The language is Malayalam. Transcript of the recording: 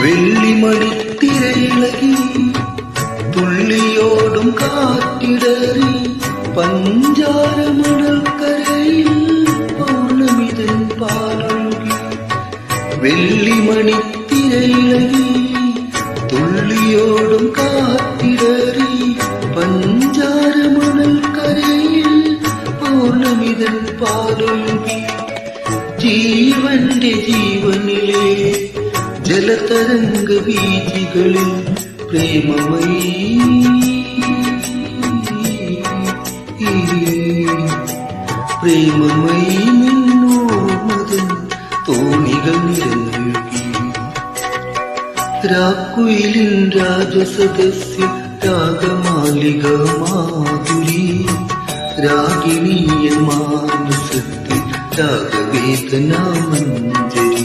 വെള്ളിമണിത്തിരയിളകി തുള്ളിയോടും കാറ്റിടറി പഞ്ചാരമണൽക്കരയിൽ പൗർണമിതൻ പാലൊഴുകി. വെള്ളിമണിത്തിരയിളകി തുള്ളിയോടും കാറ്റിടറി പഞ്ചാരമണൽക്കരയിൽ പൗർണമിതൻ പാലൊഴുകി. ജീവന്റെ ജീവനിലെ ജലതരംഗ വീഥികളിൽ പ്രേമമയീ പ്രേമമയീ നിന്നോർമതൻ തോണികൾ നിരങ്ങി. രാക്കുയിലിൻ രാജസദസ്യ രാഗമാലിക മാധുരി രാഗിണീയ മാനസത്തിൽ രാഗവേദനാമഞ്ജരി.